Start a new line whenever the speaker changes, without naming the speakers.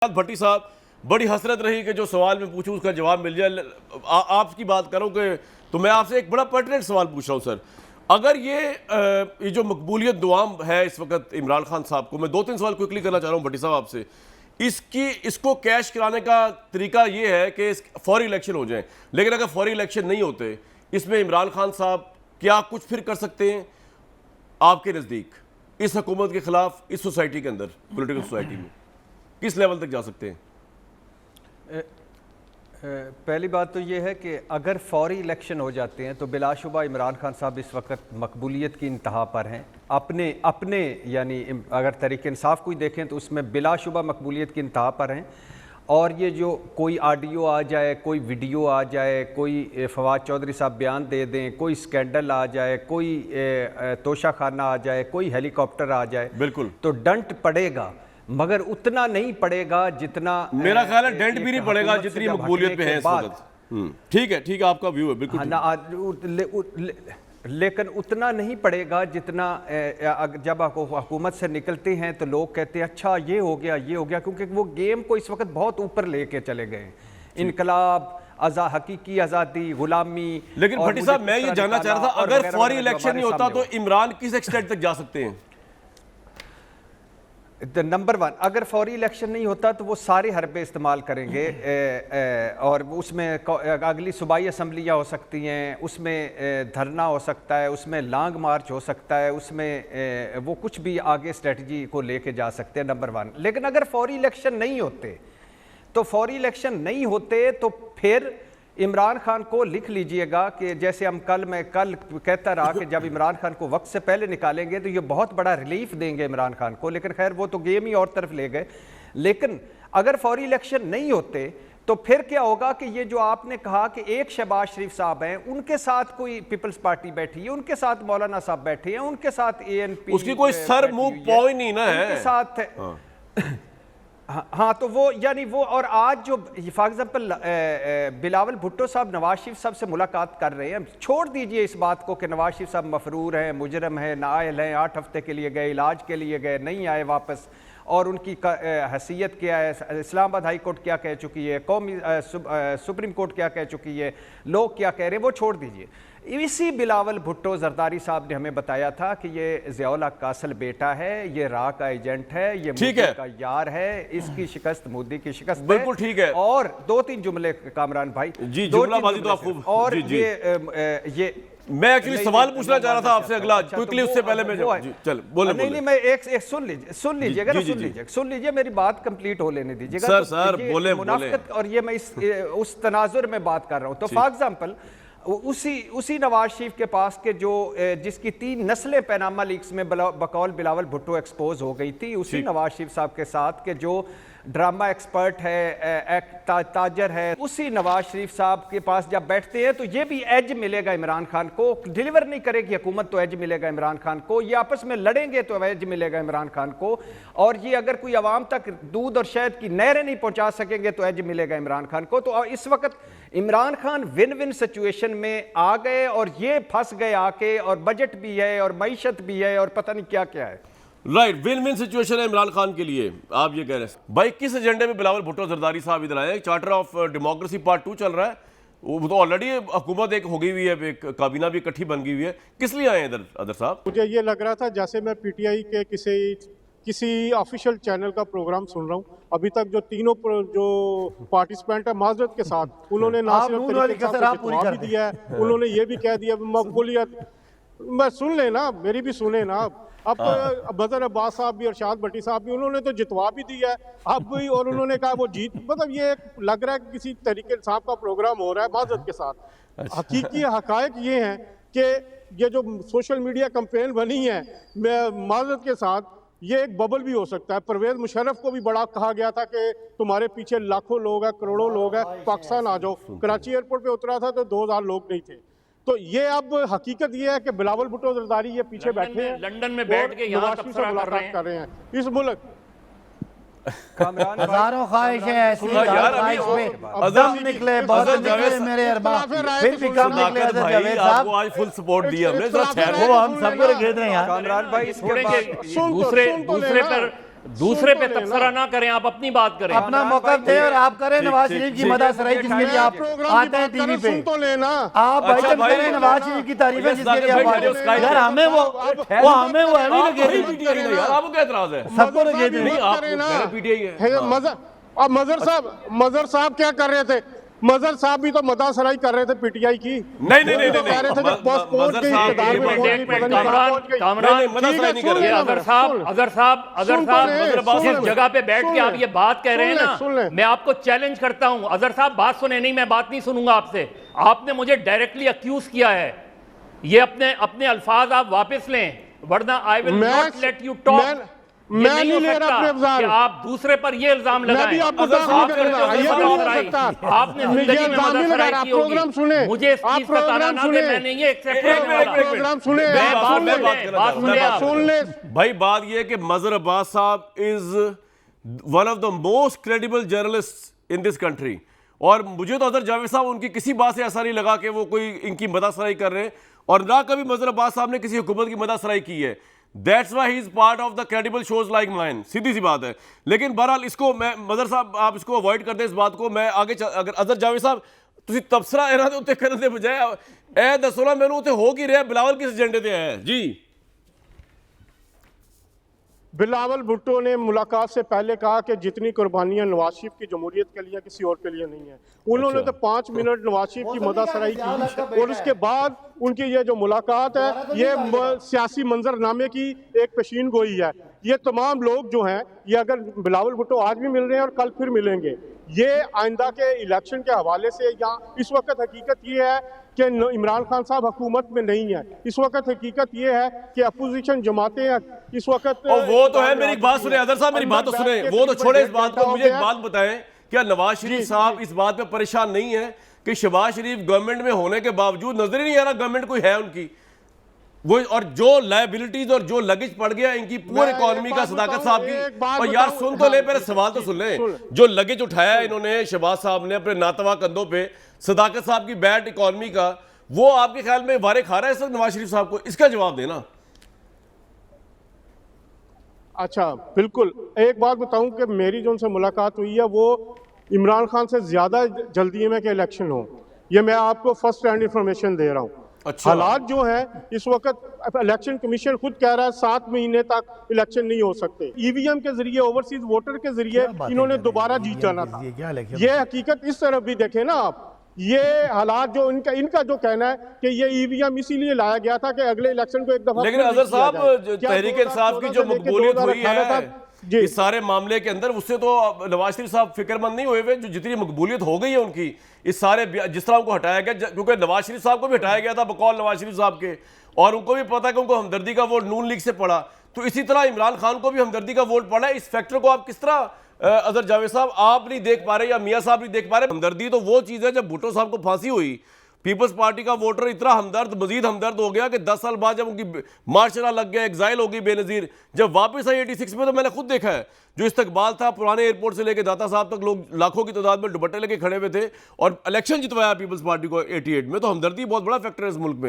भट्टी साहब, बड़ी हसरत रही कि जो सवाल मैं पूछूं उसका जवाब मिल जाए। आपकी बात करूं कि तो मैं आपसे एक बड़ा पर्टिनेंट सवाल पूछ रहा हूं सर। अगर ये जो मकबूलियत दुआम है इस वक्त इमरान खान साहब को, मैं 2-3 सवाल क्विकली करना चाह रहा हूं भट्टी साहब आपसे। इसको कैश कराने का तरीका ये है कि फौरी इलेक्शन हो जाए, लेकिन अगर फौरी इलेक्शन नहीं होते, इसमें इमरान खान साहब क्या कुछ फिर कर सकते हैं आपके नज़दीक इस हुकूमत के खिलाफ, इस सोसाइटी के अंदर, पोलिटिकल सोसाइटी में किस लेवल तक जा सकते हैं?
पहली बात तो ये है कि अगर फौरी इलेक्शन हो जाते हैं तो बिलाशुबा इमरान खान साहब इस वक्त मकबूलियत की इंतहा पर हैं। अपने यानी अगर तहरीक इंसाफ को ही देखें तो उसमें बिलाशुबा मकबूलियत की इंतहा पर हैं। और ये जो कोई ऑडियो आ जाए, कोई वीडियो आ जाए, कोई फवाद चौधरी साहब बयान दे दें, कोई स्कैंडल आ जाए, कोई तोशाखाना आ जाए, कोई हेलीकॉप्टर आ जाए,
बिल्कुल
तो डंट पड़ेगा, मगर उतना नहीं पड़ेगा जितना
मेरा ख्याल है डेंट भी नहीं पड़ेगा जितनी मकबूलियत पे है इस वक्त। ठीक है आपका व्यू है बिल्कुल।
लेकिन उतना नहीं पड़ेगा जितना जब हुकूमत से निकलते हैं तो लोग कहते हैं अच्छा ये हो गया, क्योंकि वो गेम को इस वक्त बहुत ऊपर लेके चले गए। इनकलाब, हकीकी आज़ादी, गुलामी।
लेकिन भट्टी साहब, मैं ये जानना चाह रहा था, अगर फौरी इलेक्शन नहीं होता तो इमरान किस एक्सटेंट तक जा सकते हैं?
नंबर 1, अगर फौरी इलेक्शन नहीं होता तो वो सारे हरबे इस्तेमाल करेंगे और उसमें अगली सूबाई असम्बलियाँ हो सकती हैं, उसमें धरना हो सकता है, उसमें लॉन्ग मार्च हो सकता है, उसमें वो कुछ भी आगे स्ट्रेटजी को लेके जा सकते हैं, नंबर 1। लेकिन अगर फौरी इलेक्शन नहीं होते तो फिर इमरान खान को लिख लीजिएगा कि जैसे हम मैं कल कहता रहा कि जब इमरान खान को वक्त से पहले निकालेंगे तो ये बहुत बड़ा रिलीफ देंगे इमरान खान को, लेकिन खैर वो तो गेम ही और तरफ ले गए। लेकिन अगर फौरी इलेक्शन नहीं होते तो फिर क्या होगा कि ये जो आपने कहा कि एक शहबाज शरीफ साहब हैं, उनके साथ कोई पीपल्स पार्टी बैठी है, उनके साथ मौलाना साहब बैठे हैं, उनके साथ ANP,
उसकी कोई सर मुंह पॉइंट नहीं ना है,
उनके साथ हाँ, तो वो यानी वो, और आज जो फॉर एग्जाम्पल बिलावल भुट्टो साहब नवाज शरीफ साहब से मुलाकात कर रहे हैं, छोड़ दीजिए इस बात को कि नवाज शरीफ साहब मफरूर हैं, मुजरम हैं, नाअहल हैं, 8 हफ्ते के लिए गए, इलाज के लिए गए, नहीं आए वापस, और उनकी हैसियत क्या है, इस्लामाबाद हाई कोर्ट क्या कह चुकी है, कौमी सुप्रीम कोर्ट क्या कह चुकी है, लोग क्या कह रहे हैं, वो छोड़ दीजिए। इसी बिलावल भुट्टो जरदारी साहब ने हमें बताया था कि ये ज़ियाउल हक का असल बेटा है, ये रा का एजेंट है, ये मोदी का यार है, इसकी शिकस्त मोदी की शिकस्त
बिल्कुल ठीक है।
और 2-3 जुमले कामरान भाई
जी, जुमलाबाजी तो आप खूब।
और
जी,
ये
मैं एक्चुअली सवाल पूछना चाह रहा था आपसे अगला, क्विकली उससे पहले मैं चल बोले
नहीं, मैं एक सुन लीजिए मेरी बात कंप्लीट हो लेने दीजिएगा
सर बोले।
और ये मैं उस तनाजुर में बात कर रहा हूं। तो फॉर एग्जाम्पल उसी नवाज शरीफ के पास के जो जिसकी 3 नस्लें पैनामा लीक्स में बकौल बिलावल भुट्टो एक्सपोज हो गई थी, उसी नवाज शरीफ साहब के साथ के जो ड्रामा एक्सपर्ट है, ताजर है, उसी नवाज शरीफ साहब के पास जब बैठते हैं तो ये भी एज मिलेगा इमरान खान को। डिलीवर नहीं करेगी हुकूमत तो एज मिलेगा इमरान खान को, ये आपस में लड़ेंगे तो एज मिलेगा इमरान खान को, और ये अगर कोई आवाम तक दूध और शहद की नहरें नहीं पहुंचा सकेंगे तो एज मिलेगा इमरान खान को। तो इस वक्त Imran Khan win win situation में आ गए और ये फंस गए आके, और बजट भी है और मईशत भी है और पता नहीं क्या क्या है।
राइट, विन विन सिचुएशन है इमरान खान के लिए, आप ये कह रहे हैं। भाई किस एजेंडे में बिलावल भुट्टो जरदारी साहब इधर आए? चार्टर ऑफ डेमोक्रेसी पार्ट 2 चल रहा है, वो तो ऑलरेडी हुकूमत एक हो गई हुई है, एक काबीना भी इकट्ठी बन गई हुई है, किस लिए आए इधर अदर साहब?
मुझे ये लग रहा था जैसे मैं PTI के किसी ऑफिशियल चैनल का प्रोग्राम सुन रहा हूँ। अभी तक जो तीनों जो पार्टिसिपेंट है माजरत के साथ, उन्होंने ना सिर्फ जवाब भी दिया है, उन्होंने ये भी कह दिया मकबूलियत, मैं सुन लेना, मेरी भी सुने ना। अब तो बदर अब्बास साहब भी, अरशाद भट्टी साहब भी, उन्होंने तो जितवा भी दिया है अब भी, और उन्होंने कहा वो जीत, मतलब ये लग रहा है कि किसी तरीके साहब का प्रोग्राम हो रहा है माजरत के साथ। हकीकी हकायक ये हैं कि ये जो सोशल मीडिया कैंपेन बनी है माजरत के साथ, ये एक बबल भी हो सकता है। परवेज मुशर्रफ को भी बड़ा कहा गया था कि तुम्हारे पीछे लाखों लोग हैं, करोड़ों लोग हैं, पाकिस्तान आ जाओ। कराची एयरपोर्ट पे उतरा था तो 2000 लोग नहीं थे। तो ये अब हकीकत ये है कि बिलावल भुट्टो जरदारी ये पीछे बैठे हैं,
लंदन में बैठ के यहाँ
से मुलाकात कर रहे हैं इस मुल्क।
हजारों ख्वाहिशें ऐसी निकले, बहुत निकले मेरे अरबा, फिर भी कम निकले। जावेद साहब
आपको आज फुल सपोर्ट दिया हमने,
वो हम सब को घेर रहे हैं यार।
कामरान भाई, दूसरे पर दूसरे
सुन
पे
तो लेना।
तबसरा ना करें, आप अपनी बात करें।
अपना मौका दे और आप करें नवाज शरीफ की मददसराई जिसके लिए आप आते हैं टीवी पे।
सुन तो लेना।
आप
अच्छा
भाईजान
भाई,
करें नवाज शरीफ की तारीफें
ये
जिसके लिए
भाई
आप
ठहरे,
आते
उसका
हैं।
ही
यार हमें वो हमें वो है
आप
नहीं
वही
लगे
PTI नहीं यार, आपको क्या एतराज है?
सबको लगे थे।
नहीं, आप
करे ना।
कह रहे PTI है। हाँ।
अब मजहर साहब क्या कर रहे थे? मजहर साहब भी तो मदासराई कर रहे थे पीटीआई की।
नहीं नहीं नहीं
तो कह रहे थे कि पोस्ट पहुंच गई, इक़्तिदार में पहुंच गई, पता नहीं कहाँ पहुंच गई।
नहीं, मददसराई नहीं कर रहे।
ये अगर साहब जिस जगह पे बैठ के आप ये बात कह रहे हैं
सुन ले।
ना, मैं आपको चैलेंज करता हूं। अजहर साहब बात सुने, नहीं मैं बात नहीं सुनूंगा आपसे। आपने मुझे डायरेक्टली अक्यूज किया है, ये अपने अल्फाज आप वापस लें, वरना I will not let you talk.
मैं नहीं ले रहा अपने
कि आप दूसरे पर ये इल्जाम
मैं
लगाएं।
भी आपको
अगर
दाखिल
आप
कर रहा हूं, ये भी नहीं हो सकता।
आपने जिंदगी में मददसराई की होगी।
प्रोग्राम सुने,
मुझे इस
आप
चीज का ताना
प्रोग्राम
ना दे,
सुने।
मैं नहीं ये एक्सेप्ट
एक
करने
मिनट,
वाला।
एक मिनट।
प्रोग्राम सुने,
मैं
आप
बात
सुन
मैं
ले,
बात करना
बात
चाहता हूं,
सुने
मैं बात
आप।
सुन ले।
भाई बात यह है कि मजहर अब्बास साहब is one of the most credible journalist in this country, और मुझे तो अदर जावेद साहब उनकी किसी बात से ऐसा नहीं लगा कि वो कोई इनकी मददसराई कर रहे हैं, और ना कभी मजहर अब्बास साहब ने किसी हुकूमत की मददसराई की है। That's why he is part of the credible shows like mine, सीधी सी बात है। लेकिन बहरहाल इसको मैं मजहर साहब आप इसको अवॉइड कर दें इस बात को। मैं आगे अगर अदर जावेद साहब ਤੁਸੀਂ ਤਬਸਰਾ ਇਹਨਾਂ ਦੇ ਉੱਤੇ ਕਰਨ ਦੇ ਬਜਾਏ ਇਹ ਦੱਸੋ ਨਾ ਮੈਨੂੰ ਉੱਤੇ ਹੋ ਕੀ ਰਿਹਾ, ਬਿਲਾਵਲ किस एजेंडे पे है जी?
बिलावल भुट्टो ने मुलाकात से पहले कहा कि जितनी कुर्बानियां नवाज शरीफ की जमहूरियत के लिए किसी और के लिए नहीं है। उन्होंने तो 5 मिनट नवाज शरीफ की मदासराई की, और उसके बाद उनकी ये जो मुलाकात है ये सियासी मंजरनामे की एक पेशीन गोई है। ये तमाम लोग जो हैं, ये अगर बिलावल भुट्टो आज भी मिल रहे हैं और कल फिर मिलेंगे, ये आइंदा के इलेक्शन के हवाले से, या इस वक्त हकीकत ये है कि इमरान खान साहब हुकूमत में नहीं है। इस वक्त हकीकत ये है कि अपोजिशन जमातें हैं इस वक्त।
और वो तो है, मेरी बात सुने अदर साहब, मेरी बात तो सुने, वो तो छोड़े इस बात को। मुझे एक बात बताएं, क्या नवाज शरीफ साहब इस बात पे परेशान नहीं है कि शहबाज शरीफ गवर्नमेंट में होने के बावजूद नजर ही नहीं आ रहा गवर्नमेंट कोई है उनकी, वो और जो लायबिलिटीज और जो लगेज पड़ गया इनकी पूरी इकोनॉमी का, सदाकत साहब की। और यार सुन तो ले, मेरे सवाल तो सुन ले। जो लगेज उठाया इन्होंने शहबाज साहब ने अपने नातवा कंधों पे, सदाकत साहब की बैड इकोनॉमी का, वो आपके ख्याल में वारे खा रहा है इस वक्त नवाज शरीफ साहब को? इसका जवाब देना।
अच्छा बिल्कुल, एक बात बताऊं कि मेरी जो उनसे मुलाकात हुई है वो इमरान खान से ज्यादा जल्दी में कि इलेक्शन हो, ये मैं आपको फर्स्ट हैंड इंफॉर्मेशन दे रहा हूं।
अच्छा।
हालात जो है इस वक्त इलेक्शन कमीशन खुद कह रहा है 7 महीने तक इलेक्शन नहीं हो सकते। ईवीएम के जरिए, ओवरसीज वोटर के जरिए इन्होंने दोबारा जीत जाना था। ये हकीकत इस तरफ भी देखें ना आप, ये हालात जो इनका जो कहना है कि ये ईवीएम इसीलिए लाया गया था कि अगले इलेक्शन को एक दफा।
लेकिन अजहर साहब, तहरीक इंसाफ की जो मकबूलियत हुई है इस सारे मामले के अंदर, उससे तो नवाज शरीफ साहब फिक्रमंद नहीं हुए। जो जितनी मकबूलियत हो गई है उनकी इस सारे, जिस तरह उनको हटाया गया, क्योंकि नवाज शरीफ साहब को भी हटाया गया था बकौल नवाज शरीफ साहब के, और उनको भी पता है कि उनको हमदर्दी का वोट नून लीग से पड़ा, तो इसी तरह इमरान खान को भी हमदर्दी का वोट पड़ा है। इस फैक्टर को आप किस तरह अदर जावेद साहब आप नहीं देख पा रहे, या मियां साहब नहीं देख पा रहे? हमदर्दी तो वो चीज़ है, जब भुट्टो साहब को फांसी हुई, पीपल्स पार्टी का वोटर इतना हमदर्द, मजीद हमदर्द हो गया कि 10 साल बाद जब उनकी मार्शरा लग गया, एग्जाइल हो गई बेनज़ीर, जब वापस आई 86 में, तो मैंने खुद देखा है जो इस्तकबाल था पुराने एयरपोर्ट से लेकर दाता साहब तक, लोग लाखों की तादाद में दुपट्टे लेके खड़े हुए थे, और इलेक्शन जितवाया पीपल्स पार्टी को 88 में। तो हमदर्दी बहुत बड़ा फैक्टर है इस मुल्क में।